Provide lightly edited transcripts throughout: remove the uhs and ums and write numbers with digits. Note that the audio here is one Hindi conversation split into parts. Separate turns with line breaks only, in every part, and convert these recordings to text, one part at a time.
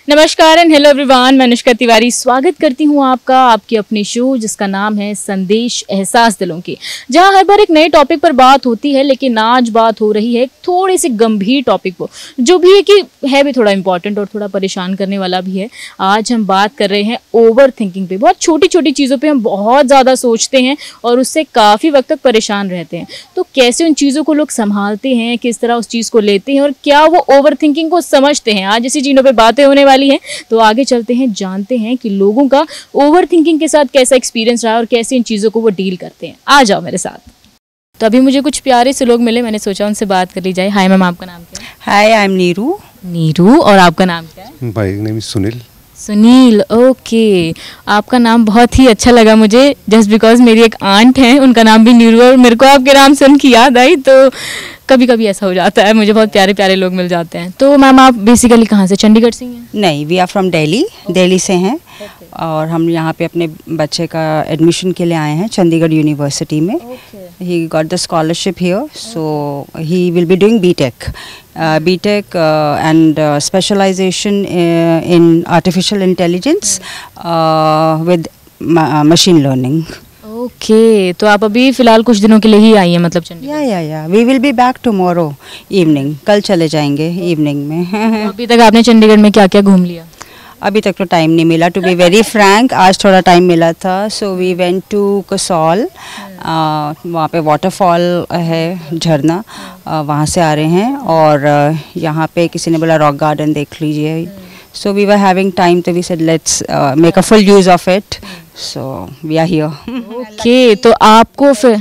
नमस्कार एंड हेलो एवरीवन, मैं अनुष्का तिवारी स्वागत करती हूँ आपका आपकी अपनी शो जिसका नाम है संदेश एहसास दिलों की, जहाँ हर बार एक नए टॉपिक पर बात होती है। लेकिन आज बात हो रही है थोड़ी सी गंभीर टॉपिक पर, जो भी है कि है भी थोड़ा इंपॉर्टेंट और थोड़ा परेशान करने वाला भी है। आज हम बात कर रहे हैं ओवर थिंकिंग पे। बहुत छोटी छोटी चीज़ों पर हम बहुत ज़्यादा सोचते हैं और उससे काफ़ी वक्त तक परेशान रहते हैं। तो कैसे उन चीज़ों को लोग संभालते हैं, किस तरह उस चीज़ को लेते हैं और क्या वो ओवर थिंकिंग को समझते हैं, आज इसी चीज़ों पर बातें होने वाली है। तो आगे चलते हैं, जानते हैं कि लोगों का ओवर थिंकिंग के साथ कैसा एक्सपीरियंस रहा और कैसे इन चीज़ों को वो डील करते हैं। आ जाओ मेरे साथ। तो अभी मुझे कुछ प्यारे से लोग मिले, मैंने सोचा उनसे बात कर ली जाए। हाय मैम, आपका नाम क्या है?
हाय, आई एम नीरू।
नीरू, और आपका नाम क्या है?
My name is Sunil.
Sunil, okay. आपका नाम बहुत ही अच्छा लगा मुझे, जस्ट बिकॉज मेरी एक आंट है, उनका नाम भी नीरू, और मेरे को आपके नाम सुन के याद आई। तो कभी कभी ऐसा हो जाता है, मुझे बहुत प्यारे प्यारे लोग मिल जाते हैं। तो मैम, आप बेसिकली कहाँ से? चंडीगढ़ से ही हैं?
नहीं, वी आर फ्रॉम दिल्ली से हैं। और हम यहाँ पे अपने बच्चे का एडमिशन के लिए आए हैं चंडीगढ़ यूनिवर्सिटी में। He got the scholarship here, so he will be doing BTech and specialisation in artificial intelligence with machine learning.
Okay, तो आप अभी फिलहाल कुछ दिनों के लिए ही आई हैं, मतलब चंडीगढ़?
या we will be back tomorrow evening. कल चले जाएंगे इवनिंग में।
अभी तक आपने चंडीगढ़ में क्या क्या घूम लिया?
अभी तक तो टाइम नहीं मिला, टू बी वेरी फ्रैंक। आज थोड़ा टाइम मिला था, so we went to Kasol. वहाँ पे वाटरफॉल है, झरना, वहाँ से आ रहे हैं। और यहाँ पे किसी ने बोला रॉक गार्डन देख लीजिए, so we were having time, तो we said let's make a full use of it, so we are here.
Okay, तो आपको फिर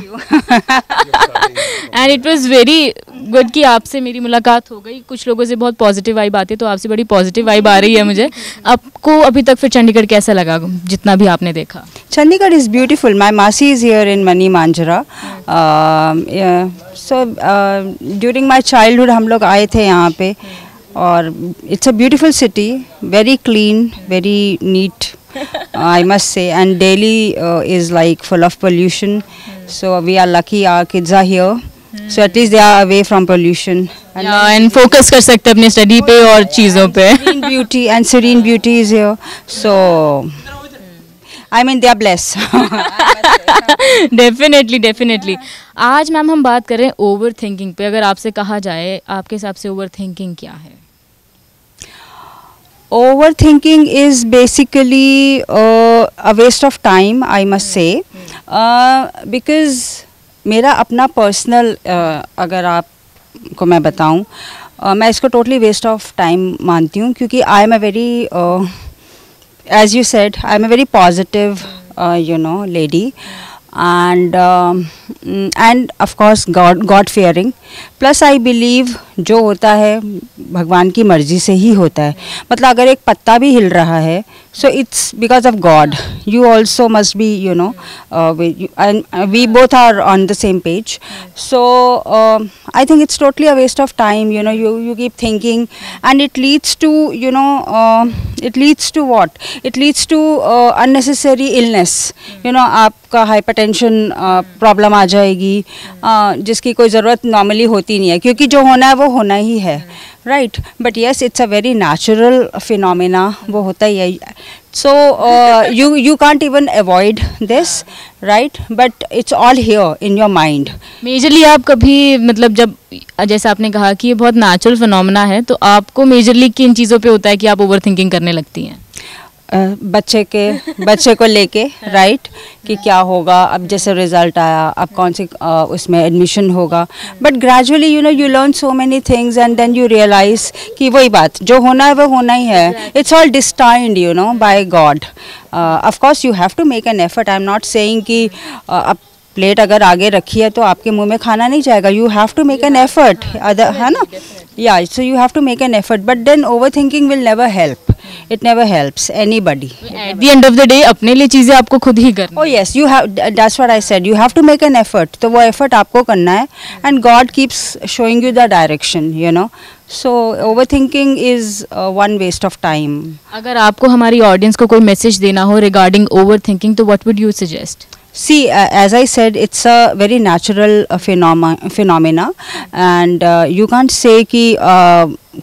and it was very good कि आपसे मेरी मुलाकात हो गई। कुछ लोगों से बहुत पॉजिटिव वाइब आती है, तो आपसे बड़ी पॉजिटिव वाइब आ रही है मुझे। आपको अभी तक फिर चंडीगढ़ कैसा लगा, जितना भी आपने देखा?
Chandigarh is beautiful. My masi is here in Mani Majra. So during my childhood हम लोग आए थे यहाँ पे, और it's a beautiful city, very clean, very neat, I must say, and Delhi is like full of pollution, so we are lucky our kids are here, so at least they are away from pollution
and focus कर सकते हैं अपने स्टडी पे और चीज़ों पे।
serene beauty is here, so I mean they are blessed.
Definitely. आज मैम हम बात कर रहे हैं ओवर थिंकिंग पे। अगर आपसे कहा जाए, आपके हिसाब से ओवर थिंकिंग क्या है?
Overthinking is basically a waste of time, I must say, because मेरा अपना पर्सनल अगर आपको मैं बताऊं, मैं इसको टोटली वेस्ट ऑफ टाइम मानती हूँ, क्योंकि I am a very, as you said, I am a very positive lady, and of course God fearing, plus I believe जो होता है भगवान की मर्जी से ही होता है। मतलब अगर एक पत्ता भी हिल रहा है, so it's because of God. You also must be, and we both are on the same page. So I think it's totally a waste of time. You keep thinking, and it leads to it leads to what? It leads to unnecessary illness. आपका हाइपरटेंशन प्रॉब्लम आ जाएगी, जिसकी कोई ज़रूरत नॉर्मली होती नहीं है, क्योंकि जो होना है वो होना ही है, right? But yes, it's a very natural phenomena, वो होता ही है। सो you can't even avoid this, right? But it's all here in your mind.
Majorly आप कभी, मतलब जब जैसे आपने कहा कि ये बहुत नेचुरल फिनोमेना है, तो आपको मेजरली किन चीज़ों पे होता है कि आप ओवर थिंकिंग करने लगती हैं?
बच्चे को लेके, राइट, कि क्या होगा, अब जैसे रिजल्ट आया, अब कौन से उसमें एडमिशन होगा। But gradually you learn so many things, and then you realise कि वही बात, जो होना है वो होना ही है। It's all destined by God. Of course you have to make an effort. I am not saying कि अब प्लेट अगर आगे रखी है तो आपके मुंह में खाना नहीं जाएगा। You have to make an effort, है ना? Yeah, so you have to make an effort, but then overthinking will never help. It never helps anybody.
At the end of the day, अपने लिए चीज़ें आपको खुद ही करनी।
Oh yes, you have. That's what I said. You have to make an effort. तो वो effort आपको करना है, and God keeps showing you the direction. So overthinking is one waste of time.
अगर आपको हमारी ऑडियंस को कोई मैसेज देना हो regarding overthinking, तो what would you suggest?
See, as I said, it's a very natural phenomena, and you can't say कि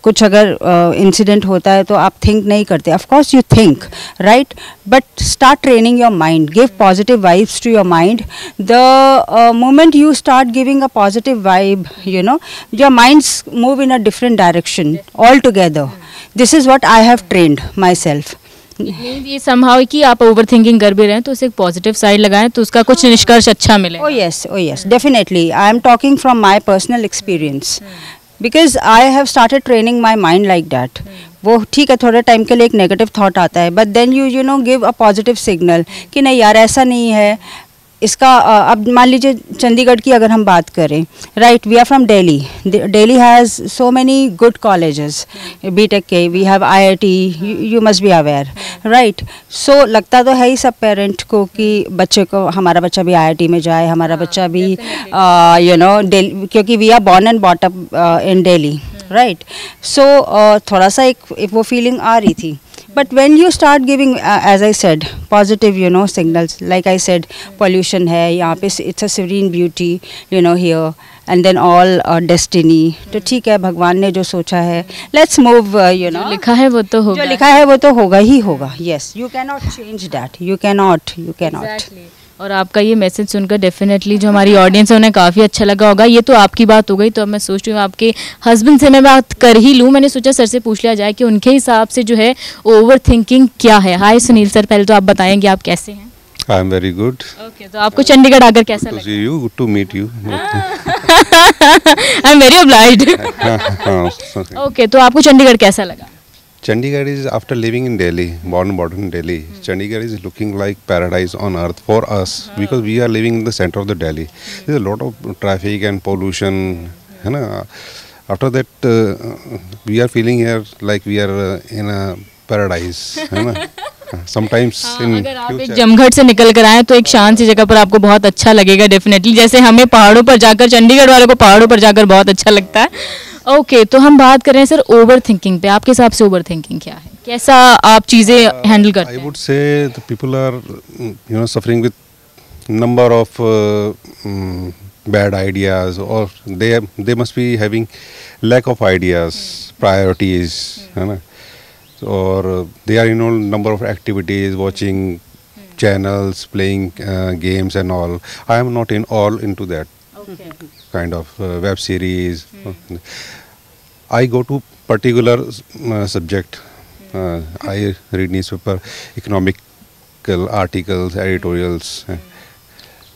कुछ अगर इंसिडेंट होता है तो आप थिंक नहीं करते. Of course you think, right, but start training your mind. Give positive vibes to your mind. The moment you start giving a positive vibe, you know, your minds move in a different direction altogether. This is what I have trained myself.
ये somehow कि आप ओवर थिंकिंग कर भी रहे हैं तो उसे एक पॉजिटिव साइड लगाएं तो उसका कुछ निष्कर्ष अच्छा मिले.
Oh yes, definitely. I am talking from my personal experience. Because I have started training my mind like that. वो ठीक है, थोड़े टाइम के लिए एक नेगेटिव थॉट आता है, but then you know give a positive signal कि नहीं यार ऐसा नहीं है. इसका अब मान लीजिए चंडीगढ़ की अगर हम बात करें, right, we are from Delhi. Delhi has so many good colleges, BTech के, we have IIT, you must be aware, right. So लगता तो है ही सब पेरेंट को कि बच्चे को, हमारा बच्चा भी IIT में जाए, हमारा बच्चा भी यू नो क्योंकि we are born and brought up in Delhi, right. So थोड़ा सा एक वो फीलिंग आ रही थी. But when you start giving, as I said, positive, you know, signals, like I said, pollution है यहाँ पे, it's a serene beauty, you know, here, and then all destiny. तो ठीक है, भगवान ने जो सोचा है, let's move, you know.
जो लिखा है वो तो होगा.
जो लिखा है वो तो होगा ही होगा. Yes, you cannot change that. You cannot.
Exactly. और आपका ये मैसेज सुनकर डेफिनेटली जो हमारी ऑडियंस है उन्हें काफ़ी अच्छा लगा होगा. ये तो आपकी बात हो गई, तो अब मैं सोच रही हूँ आपके हस्बैंड से मैं बात कर ही लूँ. मैंने सोचा सर से पूछ लिया जाए कि उनके हिसाब से जो है ओवर थिंकिंग क्या है. हाय सुनील सर, पहले तो आप बताएंगे आप कैसे हैं.
I am very good.
Okay, तो आपको चंडीगढ़ आकर कैसा लगा?
See you, good to meet you.
I am very obliged. Okay, तो आपको चंडीगढ़ कैसा लगा?
Chandigarh is, after living in Delhi, born and brought in Delhi, Chandigarh is looking like paradise on earth for us because we are living in the center of the Delhi. There is a lot of traffic and pollution, है ना. After that, we are feeling here like we are in a paradise, है ना. Sometimes in
अगर आप एक
future,
जमघट से निकल कर आए तो एक शांत सी जगह पर आपको बहुत अच्छा लगेगा डेफिनेटली. जैसे हमें पहाड़ों पर जाकर, चंडीगढ़ वालों को पहाड़ों पर जाकर बहुत अच्छा लगता है. ओके, तो हम बात कर रहे हैं सर ओवर थिंकिंग पे. आपके हिसाब से ओवर थिंकिंग क्या है? कैसा आप चीज़ें हैंडल करते हैं?
I would say the people are, you know, suffering with number of bad ideas, or they must be having lack of ideas, priorities, है ना. or they are in a number of activities, watching channels, playing games and all. I am not in all into that kind of web series. I go to particular subject. I read newspaper, economical articles, editorials.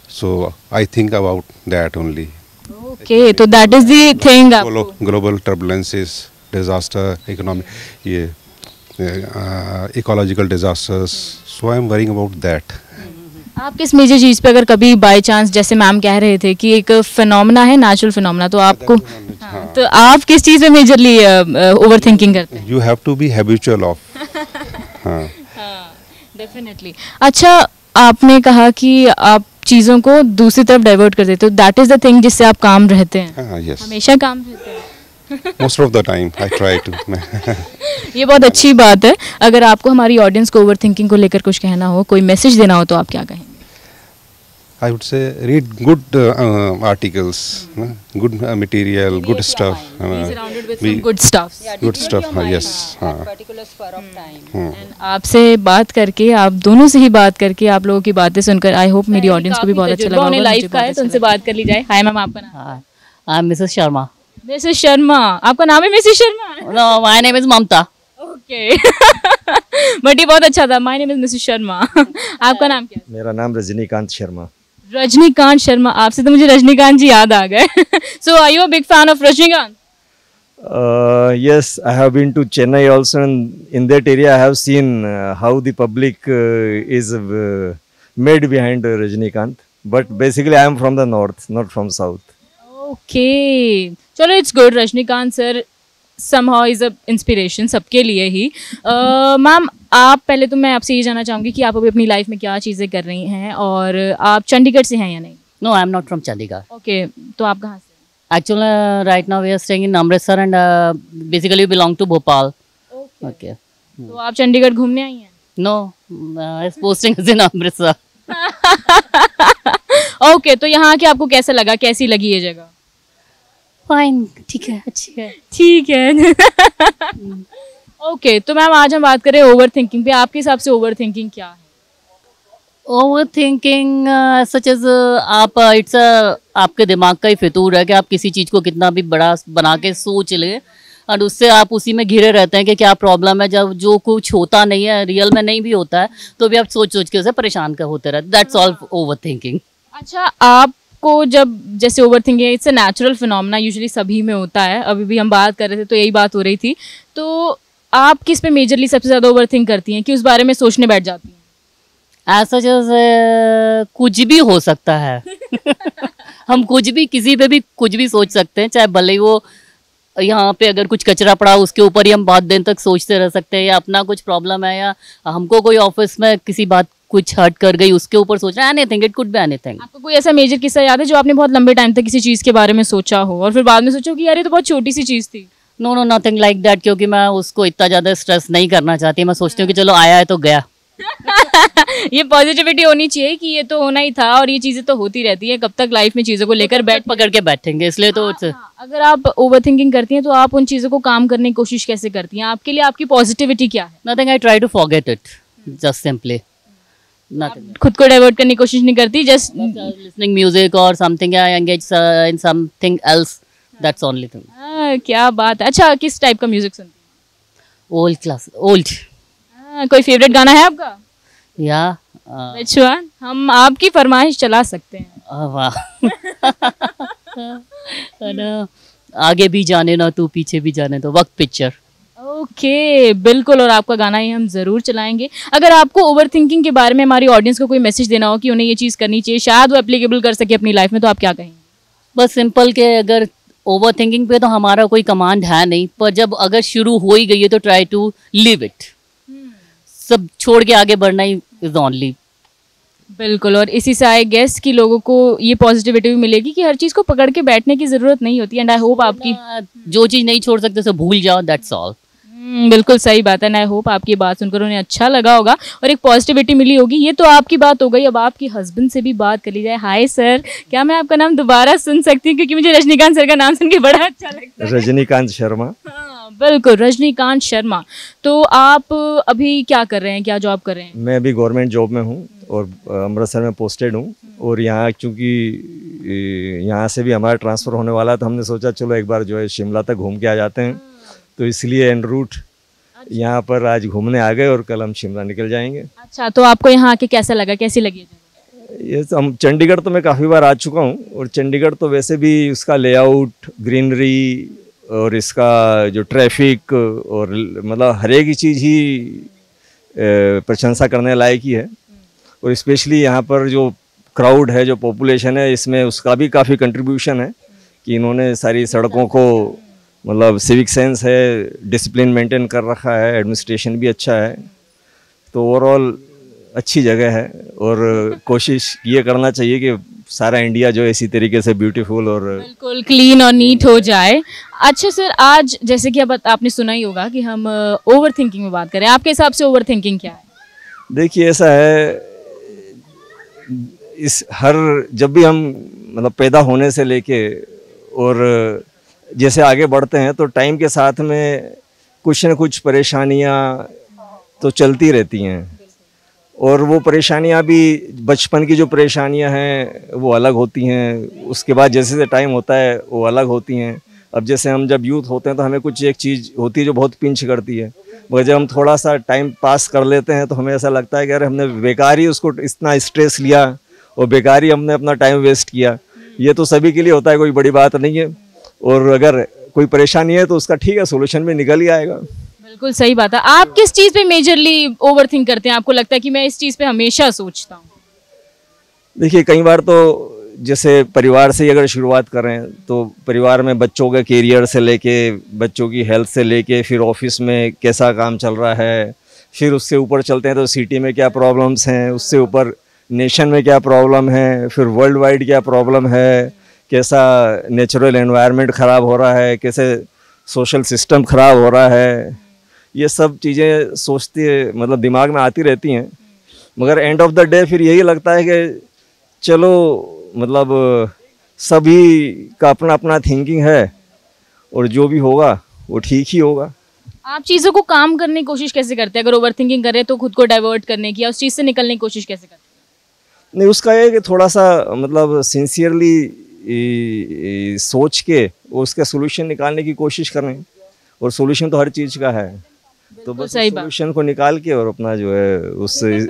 So I think about that only.
Okay, so that is the thing.
Global turbulences, disaster, economic, ecological disasters. So I am worrying about that.
आप किस मेजर चीज़ पे अगर कभी बाय चांस, जैसे मैम कह रहे थे कि एक फिनोमेना है, नेचुरल फिनोमेना, तो आपको तो आप किस चीज़ पे मेजरली ओवर थिंकिंग करते हैं?
You have to be habitual of. हाँ.
डेफिनेटली. अच्छा, आपने कहा कि आप चीज़ों को दूसरी तरफ डाइवर्ट कर देते हो. दैट इज द थिंग जिससे आप काम रहते हैं.
Yes.
हमेशा काम रहते हैं.
Most of the time I try to.
ये बहुत अच्छी बात है. अगर आपको हमारी ऑडियंस को ओवर थिंकिंग को लेकर कुछ कहना हो, कोई मैसेज देना हो, तो आप क्या कहेंगे?
I would say read good articles, good material, good stuff.
Be surrounded with some good stuff.
Good stuff. Yes.
particular spur of time.
And आपसे बात करके, आप दोनों से ही बात करके, आप लोगों की बातें सुनकर आई होप मेरी ऑडियंस को भी बहुत अच्छा लगा होगा. लाइव का है तो उनसे बात कर ली जाए. हाय मैम, आपका नाम?
I am Mrs Sharma.
Mrs Sharma, आपका नाम है Mrs Sharma?
No, my name is Mamta.
Okay. But ये बहुत अच्छा था. My name is Mrs Sharma. आपका नाम क्या है?
मेरा नाम रजनीकांत शर्मा.
रजनीकांत शर्मा. आपसे तो मुझे रजनीकांत जी याद आ गए. So are you a big fan of Rajinikanth?
Yes, I have been to Chennai also, and in that area I have seen how the public is made behind Rajnikant. But basically I am from the north, not from south.
Okay, चलो, it's good. Rajinikanth sir somehow is a inspiration सबके लिए ही. मैम, आप पहले तो मैं आपसे ये जानना चाहूँगी कि आप अभी अपनी लाइफ में क्या चीज़ें कर रही हैं, और आप चंडीगढ़ से हैं या नहीं?
No, I am not from Chandigarh.
Okay, तो आप कहाँ से?
Actually, right now we are staying in Amritsar, and basically we belong to Bhopal. Okay.
तो आप चंडीगढ़ घूमने आई हैं?
No, his posting is in Amritsar.
Okay, तो यहाँ के आपको कैसा लगा, कैसी लगी ये जगह?
फाइन, ठीक है, अच्छी है।
ठीक है। ओके, तो मैम आज हम बात करें ओवर थिंकिंग पे। आपके हिसाब से ओवर थिंकिंग क्या है?
ओवर थिंकिंग सच एज आप इट्स आपके दिमाग का ही फितूर है कि आप किसी चीज़ को कितना भी बड़ा बना के सोच लें और उससे आप उसी में घिरे रहते हैं कि क्या प्रॉब्लम है। जब जो कुछ होता नहीं है, रियल में नहीं भी होता है, तो भी आप सोच सोच के उसे परेशान कर होते रहते। That's all over thinking.
अच्छा, आपको जब जैसे over thinking it's a natural phenomena, usually सभी में होता है। अभी भी हम बात कर रहे थे तो यही बात हो रही थी। तो आप किस पे मेजरली सबसे ज़्यादा ओवर थिंक करती हैं कि उस बारे में सोचने बैठ जाती हैं?
ऐसा जैसे कुछ भी हो सकता है। हम कुछ भी, किसी पे भी कुछ भी सोच सकते हैं, चाहे भले ही वो यहाँ पे अगर कुछ कचरा पड़ा उसके ऊपर ही हम बहुत दिन तक सोचते रह सकते हैं, या अपना कुछ प्रॉब्लम है, या हमको कोई ऑफिस में किसी बात कुछ हर्ट कर गई उसके ऊपर सोच रहे हैं। Anything, it could be anything.
आपको कोई ऐसा मेजर किस्सा याद है जो आपने बहुत लंबे टाइम तक किसी चीज़ के बारे में सोचा हो और फिर बाद में सोचो कि यार ये तो बहुत छोटी सी चीज़ थी?
No no, nothing like that, क्योंकि मैं उसको इतना ज़्यादा स्ट्रेस नहीं करना चाहती। मैं सोचती हूँ कि चलो आया है तो गया।
ये पॉजिटिविटी होनी चाहिए कि ये तो होना ही था और ये चीज़ें तो होती रहती है। कब तक लाइफ में चीज़ों को लेकर बैठ
पकड़ के बैठेंगे, इसलिए तो
अगर आप ओवर थिंकिंग करती हैं तो आप उन चीज़ों को काम करने की कोशिश कैसे करती हैं? आपके लिए आपकी पॉजिटिविटी क्या है?
Nothing, I try to forget it, just simply nothing.
खुद को डाइवर्ट करने की कोशिश नहीं करती, जस्ट
लिसनिंग म्यूजिक और something, I engage in something else, that's only thing.
क्या बात है। अच्छा, किस टाइप का म्यूजिक सुनती हैं?
Old class, old.
कोई फेवरेट गाना है आपका?
या
Which one? हम आपकी फरमाइश चला सकते हैं।
वाह। आगे भी जाने ना तू, पीछे भी जाने तो, वक्त पिक्चर।
ओके, बिल्कुल, और आपका गाना ही हम ज़रूर चलाएंगे। अगर आपको ओवर थिंकिंग के बारे में हमारी ऑडियंस को कोई मैसेज देना हो कि उन्हें ये चीज़ करनी चाहिए, शायद वो एप्लीकेबल कर सके अपनी लाइफ में, तो आप क्या कहेंगे?
बस सिंपल के अगर ओवर थिंकिंग पे तो हमारा कोई कमांड है नहीं, पर जब अगर शुरू हो ही गई है तो ट्राई टू लिव इट। सब छोड़ के आगे बढ़ना ही इज ओनली।
बिल्कुल, और इसी से आई गेस कि लोगों को ये पॉजिटिविटी भी मिलेगी कि हर चीज़ को पकड़ के बैठने की ज़रूरत नहीं होती। एंड आई होप आपकी
जो चीज़ नहीं छोड़ सकते उसे भूल जाओ, दैट्स ऑल।
बिल्कुल सही बात है। एंड आई होप आपकी बात सुनकर उन्हें अच्छा लगा होगा और एक पॉजिटिविटी मिली होगी। ये तो आपकी बात हो गई, अब आपके हस्बैंड से भी बात कर ली जाए। हाय सर, क्या मैं आपका नाम दोबारा सुन सकती हूँ, क्योंकि मुझे रजनीकांत सर का नाम सुन के बड़ा अच्छा लगता है।
रजनीकांत शर्मा।
हाँ बिल्कुल, रजनीकांत शर्मा। तो आप अभी क्या कर रहे हैं, क्या जॉब कर रहे हैं?
मैं अभी गवर्नमेंट जॉब में हूँ और अमृतसर में पोस्टेड हूँ। और यहाँ चूँकि यहाँ से भी हमारा ट्रांसफ़र होने वाला, तो हमने सोचा चलो एक बार जो है शिमला तक घूम के आ जाते हैं। तो इसलिए एन रूट यहाँ पर आज घूमने आ गए और कल हम शिमला निकल जाएंगे।
अच्छा, तो आपको यहाँ आके कैसा लगा, कैसी लगी ये जगह?
ये तो हम चंडीगढ़ तो मैं काफ़ी बार आ चुका हूँ, और चंडीगढ़ तो वैसे भी उसका लेआउट, ग्रीनरी और इसका जो ट्रैफिक और मतलब हर एक चीज़ ही प्रशंसा करने लायक ही है। और स्पेशली यहाँ पर जो क्राउड है, जो पॉपुलेशन है, इसमें उसका भी काफ़ी कंट्रीब्यूशन है कि इन्होंने सारी सड़कों को मतलब सिविक सेंस है, डिसिप्लिन मेंटेन कर रखा है, एडमिनिस्ट्रेशन भी अच्छा है। तो ओवरऑल अच्छी जगह है और कोशिश ये करना चाहिए कि सारा इंडिया जो है इसी तरीके से ब्यूटीफुल और
बिल्कुल क्लीन और नीट हो जाए। अच्छा सर, आज जैसे कि अब आपने सुना ही होगा कि हम ओवर थिंकिंग में बात करें, आपके हिसाब से ओवर थिंकिंग क्या है?
देखिए ऐसा है, इस हर जब भी हम मतलब पैदा होने से लेके और जैसे आगे बढ़ते हैं तो टाइम के साथ में कुछ न कुछ परेशानियां तो चलती रहती हैं। और वो परेशानियां भी बचपन की जो परेशानियां हैं वो अलग होती हैं, उसके बाद जैसे जैसे टाइम होता है वो अलग होती हैं। अब जैसे हम जब यूथ होते हैं तो हमें कुछ एक चीज़ होती है जो बहुत पिंच करती है, मगर जब हम थोड़ा सा टाइम पास कर लेते हैं तो हमें ऐसा लगता है कि अरे हमने बेकार ही उसको इतना स्ट्रेस लिया और बेकार ही हमने अपना टाइम वेस्ट किया। ये तो सभी के लिए होता है, कोई बड़ी बात नहीं है। और अगर कोई परेशानी है तो उसका ठीक है सोल्यूशन भी निकल ही आएगा।
बिल्कुल सही बात है। आप किस चीज़ पे मेजरली ओवर थिंक करते हैं? आपको लगता है कि मैं इस चीज़ पे हमेशा सोचता हूँ?
देखिए कई बार तो जैसे परिवार से ही अगर शुरुआत करें तो परिवार में बच्चों के कैरियर से लेके, बच्चों की हेल्थ से लेके, फिर ऑफिस में कैसा काम चल रहा है, फिर उससे ऊपर चलते हैं तो सिटी में क्या प्रॉब्लम्स हैं, उससे ऊपर नेशन में क्या प्रॉब्लम है, फिर वर्ल्ड वाइड क्या प्रॉब्लम है, कैसा नेचुरल एनवायरनमेंट ख़राब हो रहा है, कैसे सोशल सिस्टम ख़राब हो रहा है। ये सब चीज़ें सोचती मतलब दिमाग में आती रहती हैं, मगर एंड ऑफ द डे फिर यही लगता है कि चलो मतलब सभी का अपना अपना थिंकिंग है और जो भी होगा वो ठीक ही होगा।
आप चीज़ों को काम करने की कोशिश कैसे करते हैं? अगर ओवर थिंकिंग कर रहे हैं तो खुद को डाइवर्ट करने की या उस चीज़ से निकलने की कोशिश कैसे करते हैं?
नहीं, उसका ये कि थोड़ा सा मतलब सिंसियरली सोच के उसका सोल्यूशन निकालने की कोशिश करें, और सोल्यूशन तो हर चीज़ का है, तो बस
सही बात।
सोल्यूशन को निकाल के और अपना जो है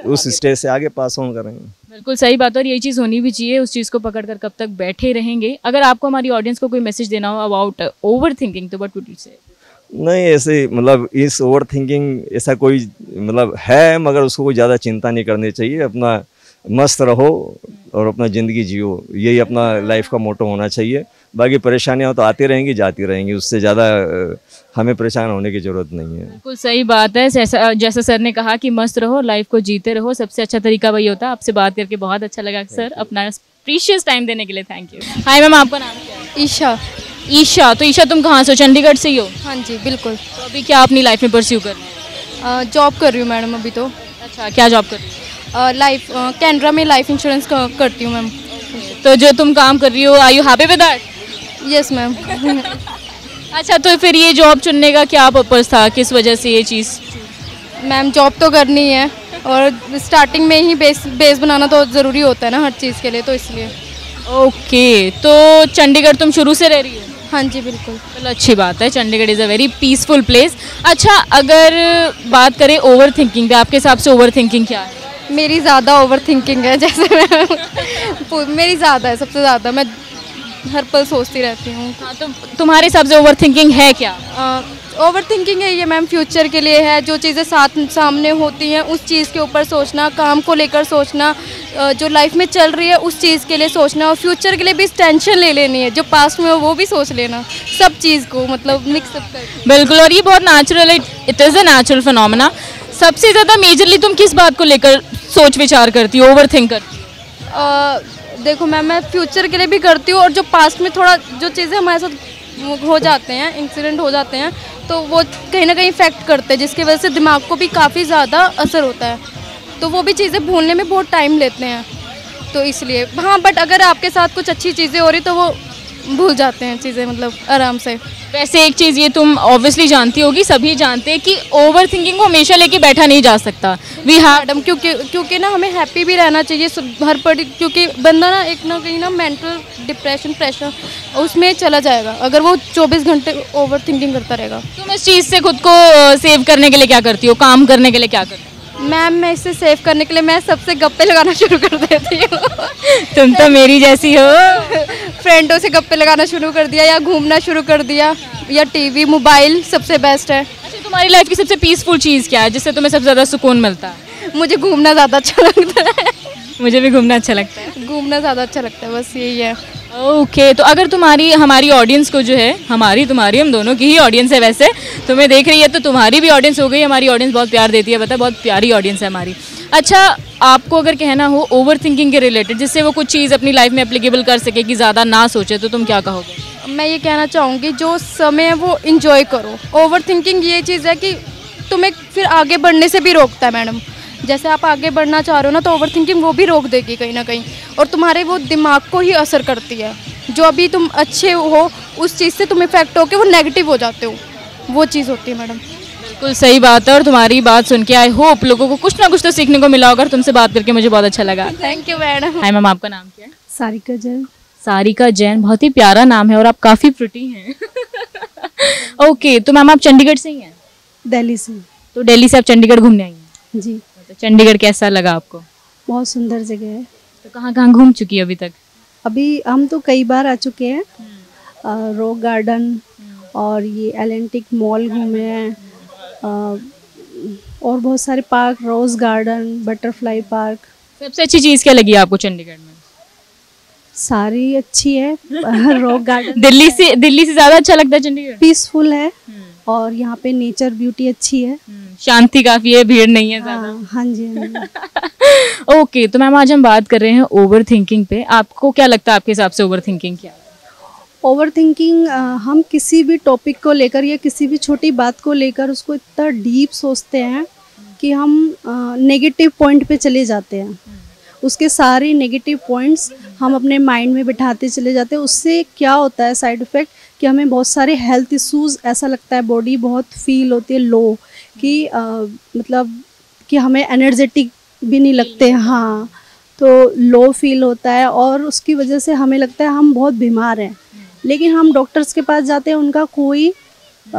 उस स्टेज से आगे पास ऑन करेंगे।
बिल्कुल सही बात है, और यही चीज़ होनी भी चाहिए। उस चीज़ को पकड़कर कब तक बैठे रहेंगे? अगर आपको हमारी ऑडियंस को कोई मैसेज देना हो अबाउट ओवर थिंकिंग तो व्हाट वुड यू से?
नहीं, ऐसे मतलब इस ओवर थिंकिंग ऐसा कोई मतलब है, मगर उसको कोई ज़्यादा चिंता नहीं करनी चाहिए। अपना मस्त रहो और अपना ज़िंदगी जियो, यही अपना लाइफ का मोटो होना चाहिए। बाकी परेशानियाँ तो आती रहेंगी जाती रहेंगी, उससे ज़्यादा हमें परेशान होने की ज़रूरत नहीं है।
बिल्कुल सही बात है। जैसा सर ने कहा कि मस्त रहो, लाइफ को जीते रहो, सबसे अच्छा तरीका वही होता है। आपसे बात करके बहुत अच्छा लगा सर, अपना प्रीशियस टाइम देने के लिए थैंक यू। हाय मैम, आपका नाम क्या है?
ईशा।
ईशा, तो ईशा तुम कहाँ से हो? चंडीगढ़ से ही हो?
हाँ जी बिल्कुल।
तो अभी क्या अपनी लाइफ में परस्यू कर रहे हो?
जॉब कर रही हूँ मैडम अभी तो।
अच्छा, क्या जॉब कर रही हो?
लाइफ कैनरा में लाइफ इंश्योरेंस करती हूँ मैम।
तो जो तुम काम कर रही हो, are you happy with that?
Yes ma'am.
अच्छा, तो फिर ये जॉब चुनने का क्या पर्पस था, किस वजह से ये चीज़?
मैम जॉब तो करनी है और स्टार्टिंग में ही बेस बनाना तो ज़रूरी होता है ना हर चीज़ के लिए, तो इसलिए।
ओके, तो चंडीगढ़ तुम शुरू से रह रही हो?
हाँ जी बिल्कुल।
चलो अच्छी बात है, Chandigarh is a very peaceful place. अच्छा, अगर बात करें ओवर थिंकिंग पे, आपके हिसाब से ओवर थिंकिंग क्या है?
मेरी ज़्यादा ओवर थिंकिंग है, जैसे मेरी ज़्यादा है, सबसे ज़्यादा। मैं हर पल सोचती रहती हूँ।
हाँ, तो तुम्हारे हिसाब से ओवर थिंकिंग है क्या?
ओवर थिंकिंग है ये मैम फ्यूचर के लिए है, जो चीज़ें सामने होती हैं उस चीज़ के ऊपर सोचना, काम को लेकर सोचना, जो लाइफ में चल रही है उस चीज़ के लिए सोचना, और फ्यूचर के लिए भी टेंशन ले लेनी है, जो पास्ट में हो वो भी सोच लेना, सब चीज़ को मतलब मिक्स अप करके।
बिल्कुल, और ये बहुत नेचुरल है, it is a natural phenomena. सबसे ज़्यादा मेजरली तुम किस बात को लेकर सोच विचार करती हो, ओवर थिंक करती हो?
देखो मैम, मैं फ्यूचर के लिए भी करती हूँ, और जो पास्ट में थोड़ा जो चीज़ें हमारे साथ हो जाते हैं, इंसिडेंट हो जाते हैं, तो वो कहीं ना कहीं इफेक्ट करते हैं, जिसकी वजह से दिमाग को भी काफ़ी ज़्यादा असर होता है, तो वो भी चीज़ें भूलने में बहुत टाइम लेते हैं, तो इसलिए। हाँ, बट अगर आपके साथ कुछ अच्छी चीज़ें हो रही तो वो भूल जाते हैं चीज़ें मतलब आराम से।
वैसे एक चीज़ ये तुम ऑब्वियसली जानती होगी, सभी जानते हैं कि ओवर थिंकिंग को हमेशा लेके बैठा नहीं जा सकता। वी
मैडम क्योंकि ना हमें हैप्पी भी रहना चाहिए हर पल, क्योंकि बंदा ना एक ना कहीं ना मेंटल डिप्रेशन प्रेशर उसमें चला जाएगा अगर वो 24 घंटे ओवर थिंकिंग करता रहेगा।
तुम इस चीज़ से खुद को सेव करने के लिए क्या करती हो, काम करने के लिए क्या करती हो?
मैम मैं इससे सेव करने के लिए मैं सबसे गप्पे लगाना शुरू कर देती हूँ।
तुम तो मेरी जैसी हो।
फ्रेंडों से गप्पे लगाना शुरू कर दिया, या घूमना शुरू कर दिया, या टीवी मोबाइल सबसे बेस्ट है।
अच्छा, तुम्हारी लाइफ की सबसे पीसफुल चीज़ क्या है जिससे तुम्हें सबसे ज़्यादा सुकून मिलता है?
मुझे घूमना ज़्यादा अच्छा लगता है।
मुझे भी घूमना अच्छा लगता है।
घूमना ज़्यादा अच्छा लगता है, बस यही है।
ओके, तो अगर हमारी ऑडियंस को जो है, तुम्हारी हम दोनों की ही ऑडियंस है, वैसे तुम्हें देख रही है तो तुम्हारी भी ऑडियंस हो गई। हमारी ऑडियंस बहुत प्यार देती है, पता है, बहुत प्यारी ऑडियंस है हमारी। अच्छा, आपको अगर कहना हो ओवर थिंकिंग के रिलेटेड, जिससे वो कुछ चीज़ अपनी लाइफ में एप्लीकेबल कर सके कि ज़्यादा ना सोचे, तो तुम क्या कहोगे?
मैं ये कहना चाहूँगी जो समय है वो इंजॉय करो। ओवर थिंकिंग ये चीज़ है कि तुम्हें फिर आगे बढ़ने से भी रोकता है मैडम। जैसे आप आगे बढ़ना चाह रहे हो ना, तो ओवर थिंकिंग वो भी रोक देगी कहीं ना कहीं, और तुम्हारे वो दिमाग को ही असर करती है। जो अभी तुम अच्छे हो उस चीज़ से तुम इफेक्ट होकर वो नेगेटिव हो जाते हो, वो चीज़ होती है मैडम।
बिल्कुल सही बात है, और तुम्हारी बात सुन के आई होप लोगों को कुछ ना कुछ तो सीखने को मिला होगा। तुमसे बात करके मुझे बहुत अच्छा लगा।
Thank you madam.
Hi ma'am, आपका नाम क्या है?
सारिका जैन।
सारिका जैन, बहुत ही प्यारा नाम है और आप काफ़ी प्रिटी हैं। ओके, तो मैम आप चंडीगढ़ से ही हैं?
दिल्ली से।
तो दिल्ली से आप चंडीगढ़ घूमने आई हैं?
जी।
तो चंडीगढ़ कैसा लगा आपको?
बहुत सुंदर जगह है।
तो कहाँ कहाँ घूम चुकी है अभी तक?
अभी हम तो कई बार आ चुके हैं। रॉक गार्डन और ये एलेंटिक मॉल घूमे हैं, और बहुत सारे park, rose garden, butterfly park.
सबसे अच्छी चीज़ क्या लगी आपको चंडीगढ़ में?
सारी अच्छी है। रॉक गार्डन
दिल्ली से ज़्यादा अच्छा लगता है चंडीगढ़?
पीसफुल है, और यहाँ पे नेचर ब्यूटी अच्छी है,
शांति काफ़ी है, भीड़ नहीं है ज़्यादा।
हाँ जी, हाँ जी।
ओके, तो मैम आज हम बात कर रहे हैं ओवर थिंकिंग पे। आपको क्या लगता है, आपके हिसाब से ओवर थिंकिंग क्या है?
ओवर थिंकिंग, हम किसी भी टॉपिक को लेकर या किसी भी छोटी बात को लेकर उसको इतना डीप सोचते हैं कि हम नेगेटिव पॉइंट पे चले जाते हैं, उसके सारे नेगेटिव पॉइंट्स हम अपने माइंड में बिठाते चले जाते हैं। उससे क्या होता है साइड इफ़ेक्ट कि हमें बहुत सारे हेल्थ इश्यूज़, ऐसा लगता है बॉडी बहुत फील होती है लो, कि मतलब कि हमें एनर्जेटिक भी नहीं लगते, हाँ, तो लो फील होता है और उसकी वजह से हमें लगता है हम बहुत बीमार हैं। लेकिन हम डॉक्टर्स के पास जाते हैं, उनका कोई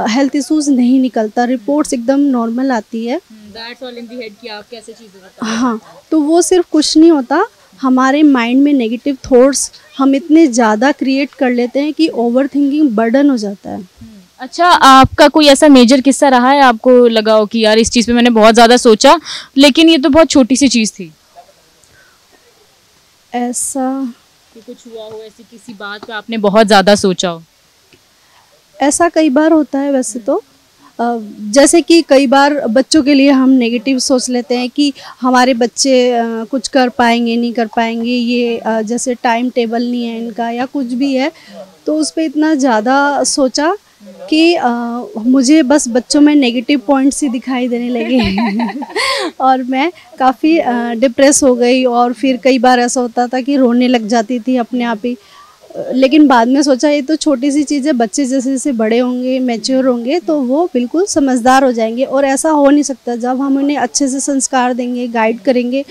हेल्थ इश्यूज नहीं निकलता, रिपोर्ट्स एकदम नॉर्मल आती है।
That's all in the head कि आप कैसे चीजें बताते हैं।
हाँ, तो वो सिर्फ कुछ नहीं होता, हमारे माइंड में नेगेटिव थॉट्स हम इतने ज़्यादा क्रिएट कर लेते हैं कि ओवर थिंकिंग बर्डन हो जाता है।
अच्छा, आपका कोई ऐसा मेजर किस्सा रहा है, आपको लगा हो कि यार इस चीज़ पे मैंने बहुत ज़्यादा सोचा लेकिन ये तो बहुत छोटी सी चीज़ थी?
ऐसा
कि कुछ हुआ हो, ऐसी किसी बात पे आपने बहुत ज़्यादा सोचा हो?
ऐसा कई बार होता है वैसे तो, जैसे कि कई बार बच्चों के लिए हम नेगेटिव सोच लेते हैं कि हमारे बच्चे कुछ कर पाएंगे नहीं कर पाएंगे, ये जैसे टाइम टेबल नहीं है इनका या कुछ भी है, तो उस पर इतना ज़्यादा सोचा कि मुझे बस बच्चों में नेगेटिव पॉइंट्स ही दिखाई देने लगे और मैं काफ़ी डिप्रेस हो गई और फिर कई बार ऐसा होता था कि रोने लग जाती थी अपने आप ही। लेकिन बाद में सोचा ये तो छोटी सी चीज़ है, बच्चे जैसे जैसे बड़े होंगे, मैच्योर होंगे तो वो बिल्कुल समझदार हो जाएंगे और ऐसा हो नहीं सकता। जब हम उन्हें अच्छे से संस्कार देंगे, गाइड करेंगे,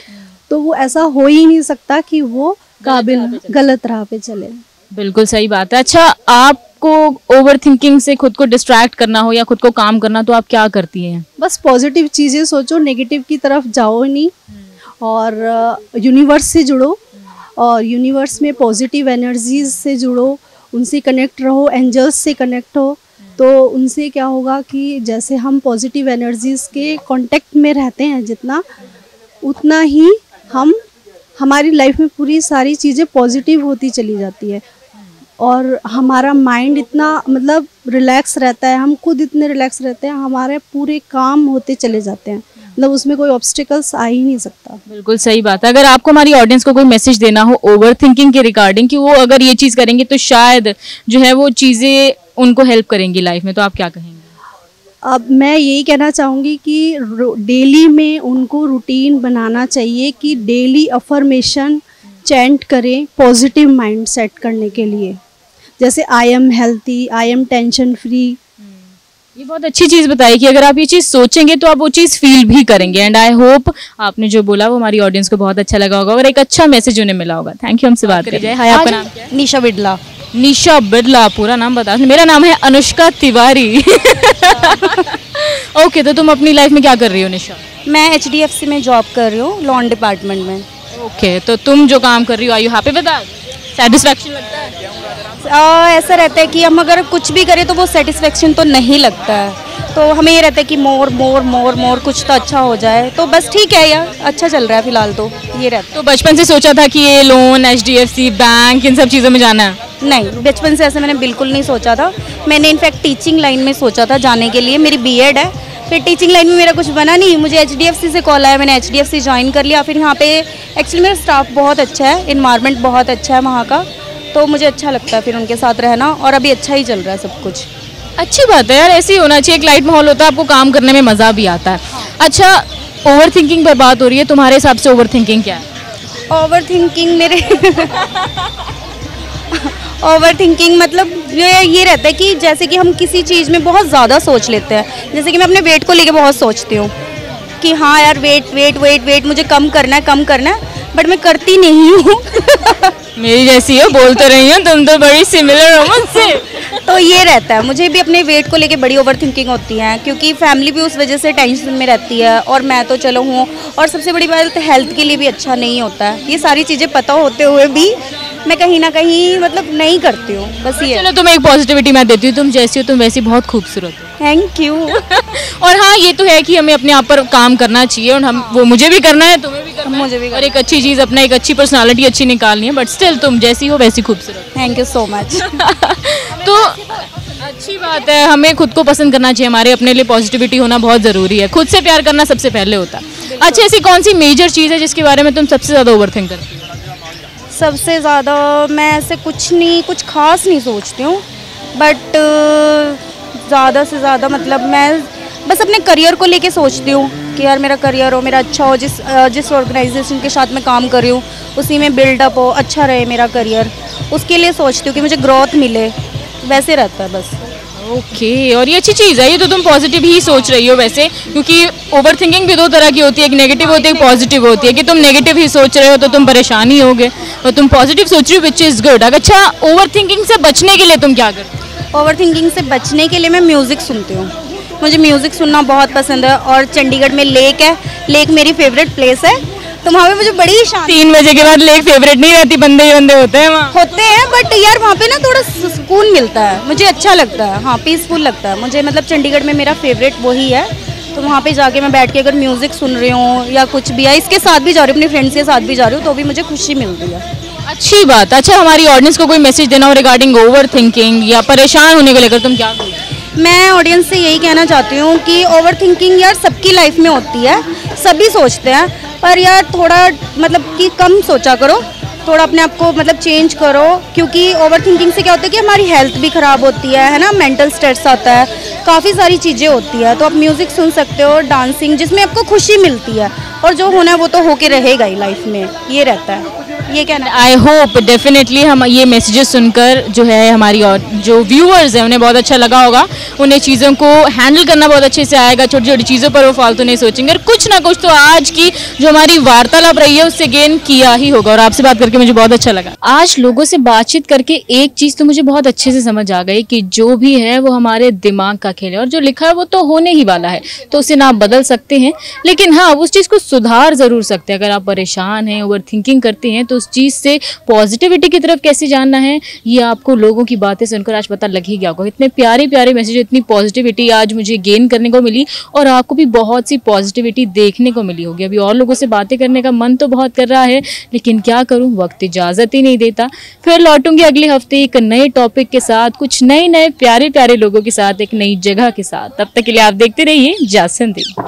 तो वो ऐसा हो ही नहीं सकता कि वो काबिल गलत राह पे चले।
बिल्कुल सही बात है। अच्छा, आपको ओवर थिंकिंग से खुद को डिस्ट्रैक्ट करना हो या खुद को काम करना, तो आप क्या करती हैं?
बस पॉजिटिव चीज़ें सोचो, नेगेटिव की तरफ जाओ नहीं और यूनिवर्स से जुड़ो और यूनिवर्स में पॉजिटिव एनर्जीज से जुड़ो, उनसे कनेक्ट रहो, एंजल्स से कनेक्ट हो। तो उनसे क्या होगा कि जैसे हम पॉजिटिव एनर्जीज के कांटेक्ट में रहते हैं जितना, उतना ही हमारी लाइफ में पूरी सारी चीज़ें पॉजिटिव होती चली जाती है और हमारा माइंड इतना मतलब रिलैक्स रहता है, हम खुद इतने रिलैक्स रहते हैं, हमारे पूरे काम होते चले जाते हैं, मतलब उसमें कोई ऑब्स्टिकल्स आ ही नहीं सकता।
बिल्कुल सही बात है। अगर आपको हमारी ऑडियंस को कोई मैसेज देना हो ओवर थिंकिंग के रिगार्डिंग कि वो अगर ये चीज़ करेंगे तो शायद जो है वो चीज़ें उनको हेल्प करेंगी लाइफ में, तो आप क्या कहेंगे?
अब मैं यही कहना चाहूँगी कि डेली में उनको रूटीन बनाना चाहिए कि डेली अफर्मेशन चैंट करें पॉजिटिव माइंड सेट करने के लिए, जैसे I am healthy, I am tension free.
ये बहुत अच्छी चीज़ बताई कि अगर आप ये चीज़ सोचेंगे तो आप वो चीज़ फील भी करेंगे। एंड आई होप आपने जो बोला वो हमारी ऑडियंस को बहुत अच्छा लगा होगा और एक अच्छा मैसेज उन्हें मिला होगा। थैंक यू, हमसे बात करी जाए। हाय, आपका नाम क्या है?
निशा बिड़ला।
निशा बिड़ला, पूरा नाम बता। मेरा नाम है अनुष्का तिवारी। ओके, तो तुम अपनी लाइफ में क्या कर रही हो निशा?
मैं HDFC में जॉब कर रही हूँ, लॉन डिपार्टमेंट में।
ओके, तो तुम जो काम कर रही हो, are you happy with that? Satisfaction लगता है?
ऐसा रहता है कि हम अगर कुछ भी करें तो वो सेटिस्फेक्शन तो नहीं लगता है, तो हमें ये रहता है कि मोर मोर मोर मोर कुछ तो अच्छा हो जाए, तो बस ठीक है यार, अच्छा चल रहा है फिलहाल तो ये रहता है।
तो बचपन से सोचा था कि ये लोन, HDFC बैंक, इन सब चीज़ों में जाना है?
नहीं, बचपन से ऐसे मैंने बिल्कुल नहीं सोचा था। मैंने इनफैक्ट टीचिंग लाइन में सोचा था जाने के लिए, मेरी BEd है, फिर टीचिंग लाइन में मेरा कुछ बना नहीं, मुझे HDFC से कॉल आया, मैंने HDFC ज्वाइन कर लिया। फिर यहाँ पे एक्चुअली मेरा स्टाफ बहुत अच्छा है, इन्वायरमेंट बहुत अच्छा है वहाँ का, तो मुझे अच्छा लगता है फिर उनके साथ रहना और अभी अच्छा ही चल रहा है सब कुछ।
अच्छी बात है यार, ऐसे ही होना चाहिए। एक लाइट माहौल होता है, आपको काम करने में मज़ा भी आता है। अच्छा, ओवर थिंकिंग पर बात हो रही है, तुम्हारे हिसाब से ओवर थिंकिंग क्या है?
ओवर थिंकिंग मेरे ओवर थिंकिंग मतलब ये रहता है कि जैसे कि हम किसी चीज़ में बहुत ज़्यादा सोच लेते हैं। जैसे कि मैं अपने वेट को लेके बहुत सोचती हूँ कि हाँ यार वेट मुझे कम करना है, बट मैं करती नहीं हूँ।
मेरी जैसी हो, बोल तो रही हो, तुम तो बड़ी सिमिलर हो मुझसे।
तो ये रहता है, मुझे भी अपने वेट को लेके बड़ी ओवर थिंकिंग होती है क्योंकि फैमिली भी उस वजह से टेंशन में रहती है और मैं तो चलो हूँ, और सबसे बड़ी बात हेल्थ के लिए भी अच्छा नहीं होता है। ये सारी चीज़ें पता होते हुए भी मैं कहीं ना कहीं मतलब नहीं करती हूँ, बस ये।
चलो, तुम्हें एक पॉजिटिविटी मैं देती हूँ, तुम जैसी हो तुम वैसी बहुत खूबसूरत हो।
Thank you.
और हाँ, ये तो है कि हमें अपने आप पर काम करना चाहिए और हम वो मुझे भी करना है, तुम्हें भी करना है,
मुझे भी
और एक अच्छी चीज़, अपना एक अच्छी पर्सनालिटी अच्छी निकालनी है, बट स्टिल तुम जैसी हो वैसी खूबसूरत।
Thank you so much.
तो अच्छी बात है, हमें खुद को पसंद करना चाहिए, हमारे अपने लिए पॉजिटिविटी होना बहुत ज़रूरी है, खुद से प्यार करना सबसे पहले होता है। अच्छा, ऐसी कौन सी मेजर चीज़ है जिसके बारे में तुम सबसे ज़्यादा ओवर थिंक करती हो?
सबसे ज़्यादा मैं ऐसे कुछ खास नहीं सोचती हूँ, बट ज़्यादा से ज़्यादा मतलब मैं बस अपने करियर को लेके सोचती हूँ कि यार मेरा करियर हो, मेरा अच्छा हो, जिस ऑर्गेनाइजेशन के साथ मैं काम कर रही हूँ उसी में बिल्डअप हो, अच्छा रहे मेरा करियर, उसके लिए सोचती हूँ कि मुझे ग्रोथ मिले, वैसे रहता है बस।
ओके और ये अच्छी चीज़ है, ये तो तुम पॉजिटिव ही सोच रही हो वैसे, क्योंकि ओवर थिंकिंग भी दो तरह की होती है, एक नेगेटिव होती है एक पॉजिटिव होती है, कि तुम नेगेटिव ही सोच रहे हो तो तुम परेशान ही होगे और तुम पॉजिटिव सोच रही हो विच इज़ गुड। अच्छा ओवर थिंकिंग से बचने के लिए तुम क्या करते हो?
ओवर थिंकिंग से बचने के लिए मैं म्यूज़िक सुनती हूँ, मुझे म्यूज़िक सुनना बहुत पसंद है। और चंडीगढ़ में लेक है, लेक मेरी फेवरेट प्लेस है, तो वहाँ पे मुझे बड़ी शांति।
3 बजे के बाद लेक फेवरेट नहीं रहती, बंदे ही बंदे होते हैं वहाँ।
होते हैं बट यार वहाँ पे ना थोड़ा सुकून मिलता है, मुझे अच्छा लगता है, हाँ पीसफुल लगता है मुझे, मतलब चंडीगढ़ में मेरा फेवरेट वही है। तो वहाँ पे जाके मैं बैठ के अगर म्यूज़िक सुन रही हूँ या कुछ भी है, इसके साथ भी जा रही हूँ, अपनी फ्रेंड्स के साथ भी जा रही हूँ, तो भी मुझे खुशी मिलती है।
अच्छी बात। अच्छा हमारी ऑडियंस को कोई मैसेज देना हो रिगार्डिंग ओवर थिंकिंग या परेशान होने को लेकर, तुम क्या बोलोगे?
मैं ऑडियंस से यही कहना चाहती हूँ कि ओवर थिंकिंग यार सबकी लाइफ में होती है, सभी सोचते हैं, पर यार थोड़ा मतलब कि कम सोचा करो, थोड़ा अपने आप को मतलब चेंज करो, क्योंकि ओवर थिंकिंग से क्या होता है कि हमारी हेल्थ भी ख़राब होती है ना, मेंटल स्ट्रेस आता है, काफ़ी सारी चीज़ें होती है। तो आप म्यूज़िक सुन सकते हो, डांसिंग, जिसमें आपको खुशी मिलती है, और जो होना है वो तो होके रहेगा ही लाइफ में, ये रहता है, ये कहना।
आई होप डेफिनेटली हम ये मैसेजेस सुनकर जो है हमारी और जो व्यूअर्स हैं उन्हें बहुत अच्छा लगा होगा, उन्हें चीज़ों को हैंडल करना बहुत अच्छे से आएगा, छोटी छोटी चीज़ों पर वो फालतू नहीं सोचेंगे, और कुछ ना कुछ तो आज की जो हमारी वार्तालाप रही है उससे गेन किया ही होगा। और आपसे बात करके मुझे बहुत अच्छा लगा। आज लोगों से बातचीत करके एक चीज़ तो मुझे बहुत अच्छे से समझ आ गई कि जो भी है वो हमारे दिमाग का खेल है, और जो लिखा है वो तो होने ही वाला है, तो उसे ना आप बदल सकते हैं, लेकिन हाँ उस चीज़ को सुधार ज़रूर सकते हैं। अगर आप परेशान हैं, ओवर थिंकिंग करते हैं, तो उस चीज़ से पॉजिटिविटी की तरफ कैसे जानना है ये आपको लोगों की बातें सुनकर आज पता लग ही गया होगा। इतने प्यारे प्यारे मैसेज, इतनी पॉजिटिविटी आज मुझे गेन करने को मिली, और आपको भी बहुत सी पॉजिटिविटी देखने को मिली होगी। अभी और लोगों से बातें करने का मन तो बहुत कर रहा है, लेकिन क्या करूं, वक्त इजाज़त ही नहीं देता। फिर लौटूंगी अगले हफ्ते एक नए टॉपिक के साथ, कुछ नए नए प्यारे प्यारे लोगों के साथ, एक नई जगह के साथ। तब तक के लिए आप देखते रहिए जासन देव।